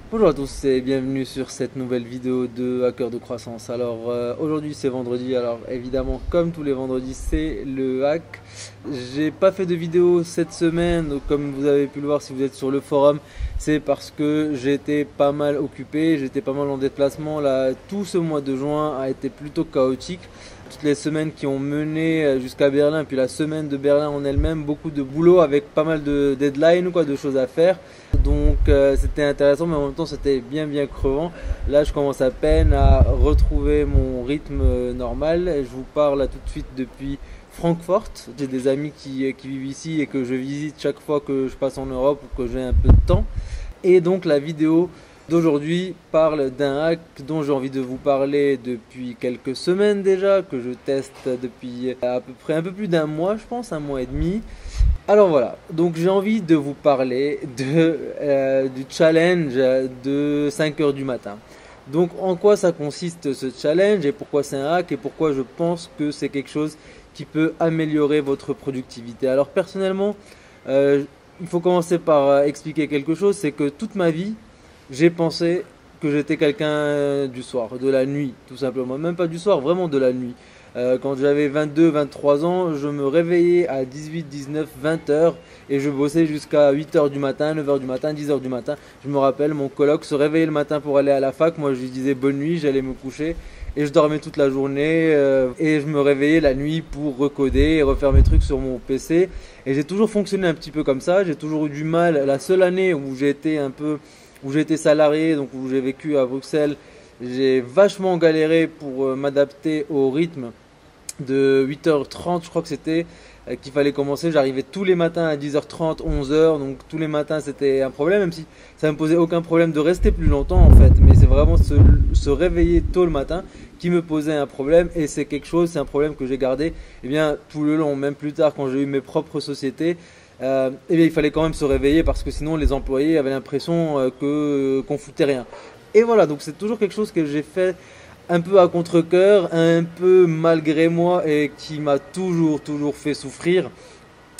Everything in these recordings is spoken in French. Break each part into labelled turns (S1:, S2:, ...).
S1: Bonjour à tous et bienvenue sur cette nouvelle vidéo de Hacker de croissance. Alors aujourd'hui c'est vendredi, alors évidemment comme tous les vendredis c'est le hack. J'ai pas fait de vidéo cette semaine, donc comme vous avez pu le voir si vous êtes sur le forum, c'est parce que j'étais pas mal occupé, j'étais pas mal en déplacement. Là, tout ce mois de juin a été plutôt chaotique. Toutes les semaines qui ont mené jusqu'à Berlin, puis la semaine de Berlin en elle-même, beaucoup de boulot avec pas mal de deadlines, de choses à faire. Donc c'était intéressant, mais en même temps c'était bien crevant. Là je commence à peine à retrouver mon rythme normal. Je vous parle là tout de suite depuis Francfort. J'ai des amis qui vivent ici et que je visite chaque fois que je passe en Europe ou que j'ai un peu de temps. Et donc la vidéo d'aujourd'hui parle d'un hack dont j'ai envie de vous parler depuis quelques semaines déjà, que je teste depuis à peu près un peu plus d'un mois, je pense, un mois et demi. Alors voilà, donc j'ai envie de vous parler du challenge de 5 heures du matin. Donc en quoi ça consiste ce challenge et pourquoi c'est un hack et pourquoi je pense que c'est quelque chose qui peut améliorer votre productivité. Alors personnellement, il faut commencer par expliquer quelque chose, c'est que toute ma vie, j'ai pensé que j'étais quelqu'un du soir, de la nuit, tout simplement. Même pas du soir, vraiment de la nuit. Quand j'avais 22, 23 ans, je me réveillais à 18, 19, 20 heures et je bossais jusqu'à 8 heures du matin, 9 heures du matin, 10 heures du matin. Je me rappelle, mon coloc se réveillait le matin pour aller à la fac. Moi, je lui disais bonne nuit, j'allais me coucher et je dormais toute la journée et je me réveillais la nuit pour recoder et refaire mes trucs sur mon PC. Et j'ai toujours fonctionné un petit peu comme ça. J'ai toujours eu du mal. La seule année où j'ai été salarié, donc où j'ai vécu à Bruxelles, j'ai vachement galéré pour m'adapter au rythme de 8h30, je crois que c'était, qu'il fallait commencer. J'arrivais tous les matins à 10h30, 11h, donc tous les matins c'était un problème, même si ça me posait aucun problème de rester plus longtemps en fait. Mais c'est vraiment se réveiller tôt le matin qui me posait un problème, et c'est un problème que j'ai gardé tout le long, même plus tard quand j'ai eu mes propres sociétés. Il fallait quand même se réveiller parce que sinon les employés avaient l'impression qu'on foutait rien. Et voilà, donc c'est toujours quelque chose que j'ai fait un peu à contre-cœur, un peu malgré moi et qui m'a toujours fait souffrir.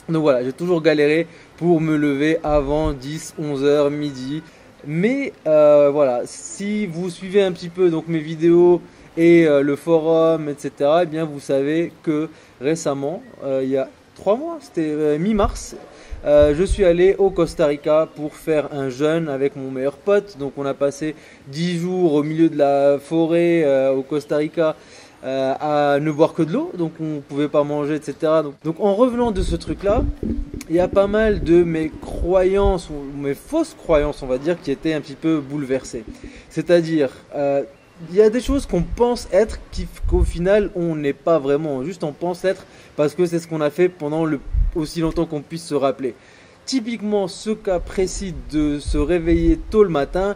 S1: Donc voilà, j'ai toujours galéré pour me lever avant 10, 11 heures, midi. Mais voilà, si vous suivez un petit peu donc mes vidéos et le forum, etc., vous savez que récemment, il y a 3 mois, c'était mi-mars, je suis allé au Costa Rica pour faire un jeûne avec mon meilleur pote. Donc on a passé 10 jours au milieu de la forêt au Costa Rica à ne boire que de l'eau. Donc on ne pouvait pas manger, etc. Donc en revenant de ce truc-là, il y a pas mal de mes croyances, ou mes fausses croyances, on va dire, qui étaient un petit peu bouleversées. C'est-à-dire, il y a des choses qu'on pense être qu'au final on n'est pas vraiment. Juste on pense être parce que c'est ce qu'on a fait pendant aussi longtemps qu'on puisse se rappeler. Typiquement, ce cas précis de se réveiller tôt le matin,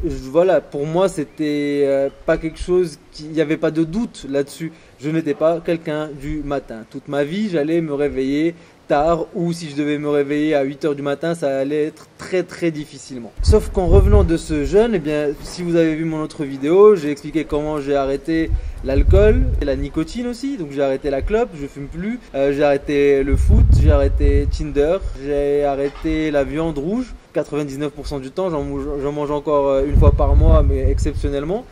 S1: voilà, pour moi c'était pas quelque chose, il n'y avait pas de doute là-dessus. Je n'étais pas quelqu'un du matin. Toute ma vie, j'allais me réveiller tard, ou si je devais me réveiller à 8 heures du matin, ça allait être très difficilement. Sauf qu'en revenant de ce jeûne, si vous avez vu mon autre vidéo, j'ai expliqué comment j'ai arrêté l'alcool et la nicotine aussi. Donc j'ai arrêté la clope, je fume plus, j'ai arrêté le foot, j'ai arrêté Tinder, j'ai arrêté la viande rouge. 99% du temps, j'en mange encore une fois par mois, mais exceptionnellement.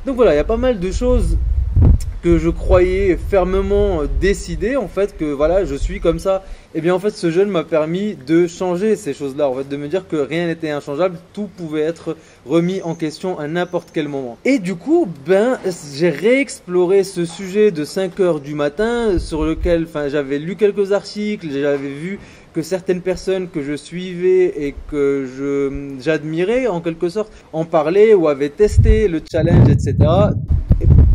S1: Donc voilà, il y a pas mal de choses que je croyais fermement décidé, en fait, que voilà, je suis comme ça. En fait, ce jeûne m'a permis de changer ces choses-là, en fait, de me dire que rien n'était inchangeable, tout pouvait être remis en question à n'importe quel moment. Et du coup, j'ai réexploré ce sujet de 5 heures du matin, sur lequel, j'avais lu quelques articles, j'avais vu que certaines personnes que je suivais et que j'admirais en quelque sorte en parlaient ou avaient testé le challenge, etc.,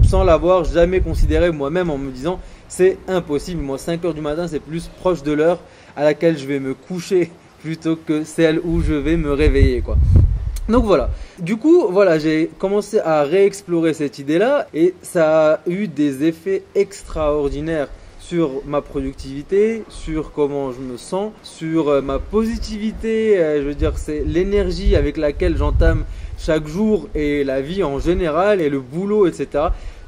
S1: sans l'avoir jamais considéré moi-même, en me disant c'est impossible, moi 5 heures du matin c'est plus proche de l'heure à laquelle je vais me coucher plutôt que celle où je vais me réveiller, quoi. Donc voilà, du coup voilà, j'ai commencé à réexplorer cette idée-là et ça a eu des effets extraordinaires sur ma productivité, sur comment je me sens, sur ma positivité, je veux dire c'est l'énergie avec laquelle j'entame chaque jour et la vie en général et le boulot, etc.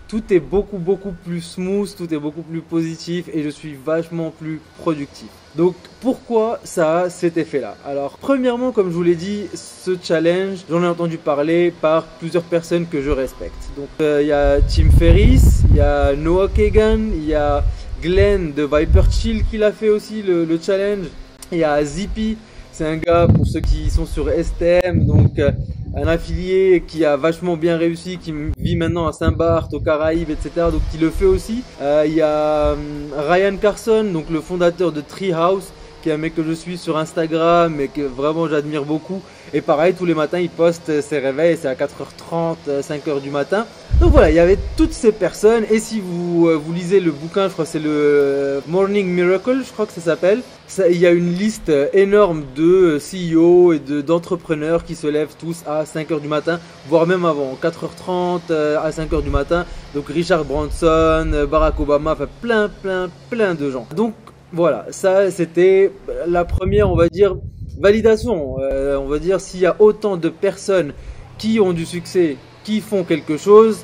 S1: tout est beaucoup plus smooth, tout est beaucoup plus positif et je suis vachement plus productif. Donc pourquoi ça a cet effet là? Alors premièrement, comme je vous l'ai dit, ce challenge, j'en ai entendu parler par plusieurs personnes que je respecte. Donc il y a Tim Ferriss, il y a Noah Kagan, il y a Glenn de Viper Chill qui l'a fait aussi le challenge. Il y a Zippy, c'est un gars pour ceux qui sont sur STM, donc un affilié qui a vachement bien réussi, qui vit maintenant à Saint-Barth, aux Caraïbes, etc. Donc qui le fait aussi. Il y a Ryan Carson, donc le fondateur de Treehouse, qui est un mec que je suis sur Instagram et que vraiment j'admire beaucoup. Et pareil, tous les matins, il poste ses réveils, c'est à 4h30, 5h du matin. Donc voilà, il y avait toutes ces personnes. Et si vous lisez le bouquin, je crois que c'est le Morning Miracle, je crois que ça s'appelle. Il y a une liste énorme de CEO et d'entrepreneurs qui se lèvent tous à 5h du matin, voire même avant, 4h30 à 5h du matin. Donc Richard Branson, Barack Obama, enfin plein de gens. Donc voilà, ça c'était la première, on va dire, validation. On va dire, s'il y a autant de personnes qui ont du succès, qui font quelque chose,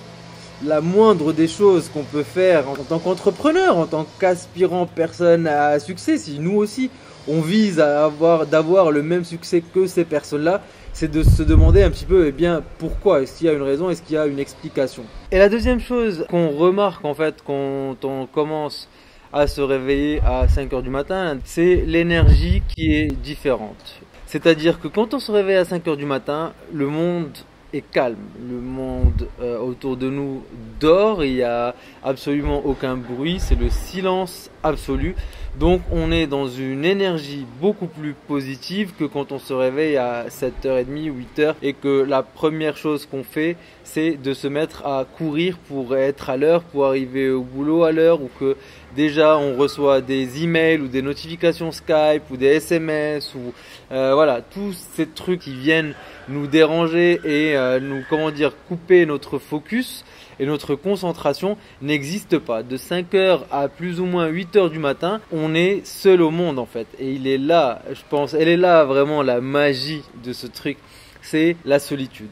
S1: la moindre des choses qu'on peut faire en tant qu'entrepreneur, en tant qu'aspirant personne à succès, si nous aussi on vise à d'avoir le même succès que ces personnes-là, c'est de se demander un petit peu, eh bien, pourquoi? Est-ce qu'il y a une raison? Est-ce qu'il y a une explication? Et la deuxième chose qu'on remarque en fait quand on commence à se réveiller à 5h du matin, c'est l'énergie qui est différente. C'est-à-dire que quand on se réveille à 5h du matin, le monde est calme. Le monde autour de nous dort, il n'y a absolument aucun bruit, c'est le silence absolu. Donc on est dans une énergie beaucoup plus positive que quand on se réveille à 7h30, 8h et que la première chose qu'on fait, c'est de se mettre à courir pour être à l'heure, pour arriver au boulot à l'heure, ou que déjà on reçoit des emails ou des notifications Skype ou des SMS ou voilà, tous ces trucs qui viennent nous déranger et nous, comment dire, couper notre focus et notre concentration n'existe pas. De 5h à plus ou moins 8h du matin, on est seul au monde en fait. Et il est là, je pense, elle est là vraiment la magie de ce truc, c'est la solitude.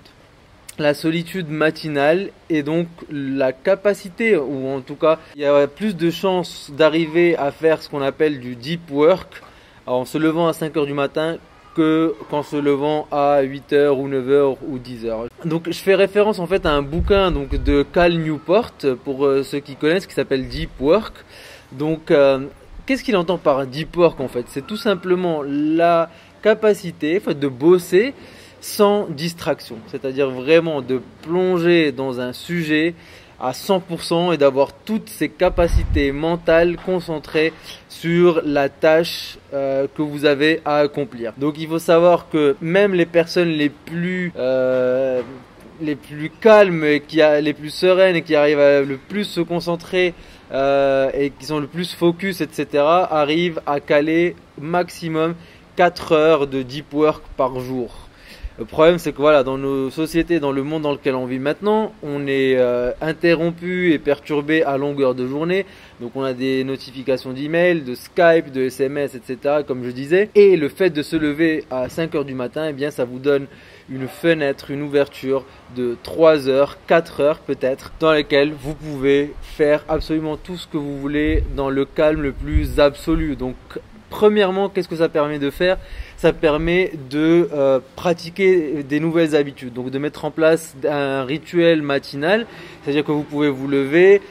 S1: La solitude matinale et donc la capacité, ou en tout cas, il y a plus de chances d'arriver à faire ce qu'on appelle du deep work en se levant à 5h du matin qu'en se levant à 8h ou 9h ou 10h. Donc je fais référence en fait à un bouquin donc de Cal Newport, pour ceux qui connaissent, qui s'appelle Deep Work. Donc qu'est-ce qu'il entend par Deep Work en fait? C'est tout simplement la capacité en fait, de bosser sans distraction, c'est-à-dire vraiment de plonger dans un sujet à 100% et d'avoir toutes ses capacités mentales concentrées sur la tâche que vous avez à accomplir. Donc il faut savoir que même les personnes les plus calmes et les plus sereines et qui arrivent à le plus se concentrer et qui sont le plus focus, etc., arrivent à caler maximum 4 heures de deep work par jour. Le problème, c'est que voilà, dans nos sociétés, dans le monde dans lequel on vit maintenant, on est interrompu et perturbé à longueur de journée. Donc on a des notifications d'email, de Skype, de SMS, etc. comme je disais. Et le fait de se lever à 5h du matin, eh bien, ça vous donne une fenêtre, une ouverture de 3 heures, 4 heures peut-être, dans lesquelles vous pouvez faire absolument tout ce que vous voulez dans le calme le plus absolu. Donc premièrement, qu'est-ce que ça permet de faire? Ça permet de pratiquer des nouvelles habitudes, donc de mettre en place un rituel matinal, c'est-à-dire que vous pouvez vous lever,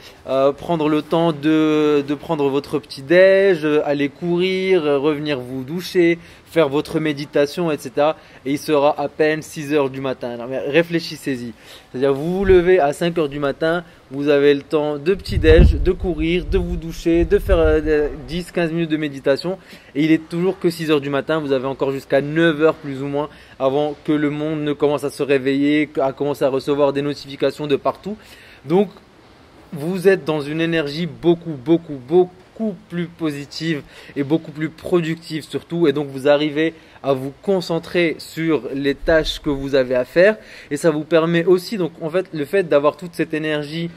S1: prendre le temps de prendre votre petit déj, aller courir, revenir vous doucher, faire votre méditation, etc. Et il sera à peine 6h du matin. Alors, réfléchissez-y. C'est-à-dire vous vous levez à 5h du matin, vous avez le temps de petit déj, de courir, de vous doucher, de faire 10-15 minutes de méditation. Et il est toujours que 6h du matin, vous avez encore jusqu'à 9h plus ou moins avant que le monde ne commence à se réveiller, à commencer à recevoir des notifications de partout. Donc vous êtes dans une énergie beaucoup plus positive et beaucoup plus productive surtout, et donc vous arrivez à vous concentrer sur les tâches que vous avez à faire, et ça vous permet aussi, donc en fait le fait d'avoir toute cette énergie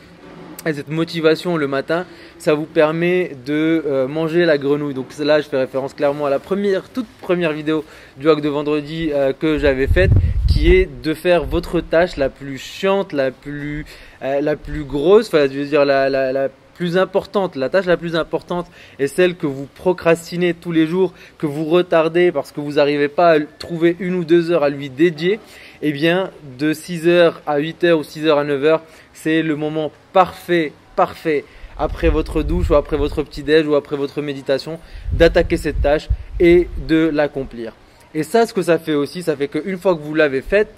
S1: et cette motivation le matin, ça vous permet de manger la grenouille. Donc là je fais référence clairement à la toute première vidéo du hack de vendredi que j'avais faite, qui est de faire votre tâche la plus chiante, la plus grosse, enfin je veux dire la plus importante, la tâche la plus importante est celle que vous procrastinez tous les jours, que vous retardez parce que vous n'arrivez pas à trouver 1 ou 2 heures à lui dédier. Eh bien, de 6h à 8h ou 6h à 9h, c'est le moment parfait après votre douche ou après votre petit-déj ou après votre méditation, d'attaquer cette tâche et de l'accomplir. Et ça, ce que ça fait aussi, ça fait qu'une fois que vous l'avez faite,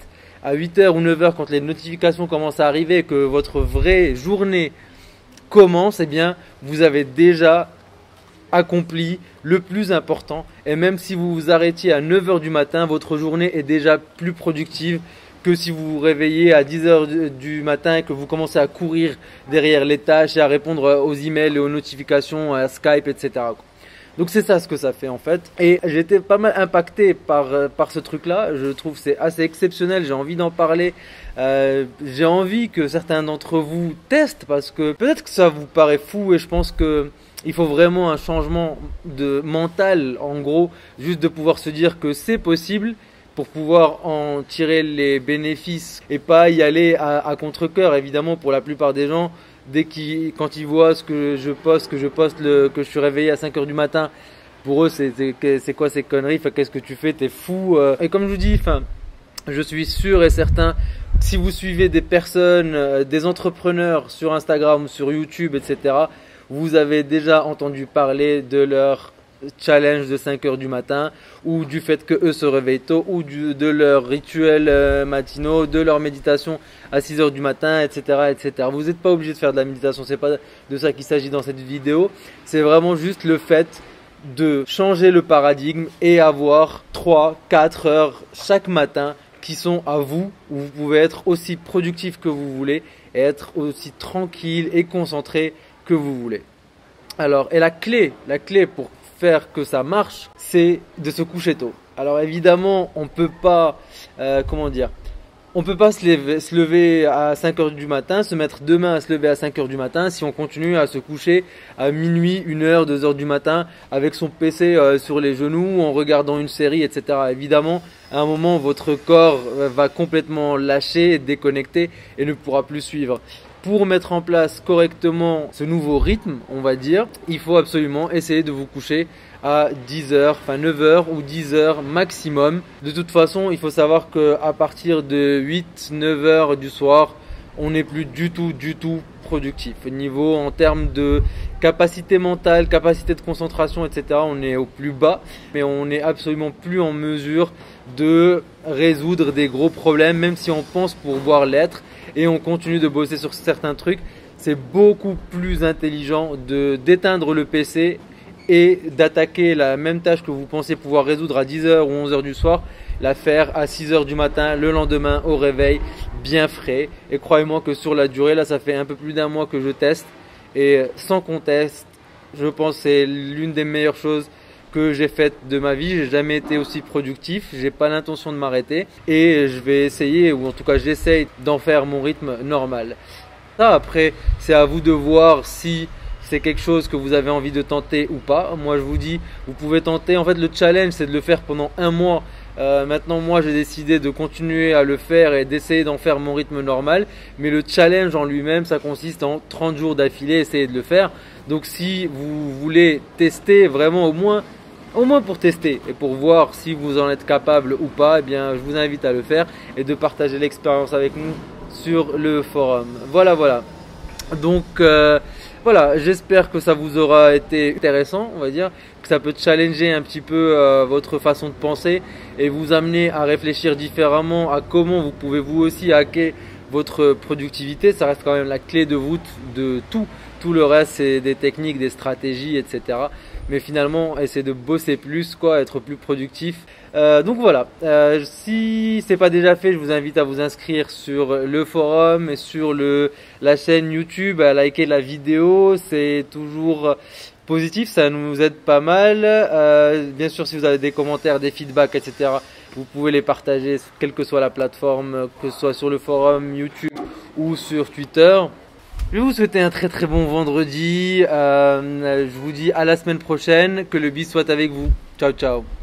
S1: à 8h ou 9h, quand les notifications commencent à arriver, que votre vraie journée commence, eh bien, vous avez déjà accompli le plus important. Et même si vous vous arrêtiez à 9h du matin, votre journée est déjà plus productive que si vous vous réveillez à 10h du matin et que vous commencez à courir derrière les tâches et à répondre aux emails et aux notifications, à Skype, etc. Donc c'est ça ce que ça fait en fait. Et j'ai été pas mal impacté par ce truc-là. Je trouve que c'est assez exceptionnel. J'ai envie d'en parler. J'ai envie que certains d'entre vous testent parce que peut-être que ça vous paraît fou et je pense que il faut vraiment un changement de mental, en gros, juste de pouvoir se dire que c'est possible pour pouvoir en tirer les bénéfices et pas y aller à contre-cœur. Évidemment, pour la plupart des gens, quand ils voient ce que je poste, que je suis réveillé à 5h du matin, pour eux, c'est quoi ces conneries? Enfin, qu'est-ce que tu fais? T'es fou. Et comme je vous dis, enfin, je suis sûr et certain, si vous suivez des personnes, des entrepreneurs sur Instagram ou sur YouTube, etc., vous avez déjà entendu parler de leur challenge de 5h du matin ou du fait que eux se réveillent tôt ou de leurs rituels matinaux, de leur méditation à 6h du matin, etc., etc. Vous n'êtes pas obligé de faire de la méditation, c'est pas de ça qu'il s'agit dans cette vidéo. C'est vraiment juste le fait de changer le paradigme et avoir 3-4 heures chaque matin qui sont à vous, où vous pouvez être aussi productif que vous voulez et être aussi tranquille et concentré que vous voulez. Alors, et la clé pour faire que ça marche, c'est de se coucher tôt. Alors évidemment, on peut pas, on peut pas se lever à 5h du matin, se mettre demain à se lever à 5h du matin si on continue à se coucher à minuit, 1h, 2h du matin avec son PC sur les genoux en regardant une série, etc. Évidemment, à un moment, votre corps va complètement lâcher, déconnecter et ne pourra plus suivre. Pour mettre en place correctement ce nouveau rythme, on va dire, il faut absolument essayer de vous coucher à 10h, enfin 9h ou 10h maximum. De toute façon, il faut savoir qu'à partir de 8-9h du soir, on n'est plus du tout productif. Au niveau en termes de capacité mentale, capacité de concentration, etc., on est au plus bas, mais on n'est absolument plus en mesure de résoudre des gros problèmes, même si on pense pouvoir l'être et on continue de bosser sur certains trucs. C'est beaucoup plus intelligent d'éteindre le PC et d'attaquer la même tâche que vous pensez pouvoir résoudre à 10h ou 11h du soir, la faire à 6h du matin le lendemain au réveil, bien frais. Et croyez-moi que sur la durée, là ça fait un peu plus d'1 mois que je teste et sans conteste, je pense que c'est l'une des meilleures choses que j'ai faites de ma vie. J'ai jamais été aussi productif, j'ai pas l'intention de m'arrêter et je vais essayer, ou en tout cas j'essaye d'en faire mon rythme normal. Ça, après, c'est à vous de voir si c'est quelque chose que vous avez envie de tenter ou pas. Moi je vous dis, vous pouvez tenter. En fait, le challenge c'est de le faire pendant 1 mois. Maintenant moi j'ai décidé de continuer à le faire et d'essayer d'en faire mon rythme normal, mais le challenge en lui-même ça consiste en 30 jours d'affilée, essayer de le faire. Donc si vous voulez tester vraiment au moins pour tester et pour voir si vous en êtes capable ou pas, eh bien je vous invite à le faire et de partager l'expérience avec nous sur le forum. Voilà. Donc voilà, j'espère que ça vous aura été intéressant, on va dire, que ça peut challenger un petit peu votre façon de penser et vous amener à réfléchir différemment à comment vous pouvez vous aussi hacker votre productivité. Ça reste quand même la clé de voûte de tout. Tout le reste, c'est des techniques, des stratégies, etc. Mais finalement, essayer de bosser plus, être plus productif. Donc voilà, si c'est pas déjà fait, je vous invite à vous inscrire sur le forum et sur la chaîne YouTube, à liker la vidéo. C'est toujours positif, ça nous aide pas mal. Bien sûr, si vous avez des commentaires, des feedbacks, etc., vous pouvez les partager, quelle que soit la plateforme, que ce soit sur le forum YouTube ou sur Twitter. Je vais vous souhaiter un très bon vendredi. Je vous dis à la semaine prochaine. Que le bis soit avec vous. Ciao.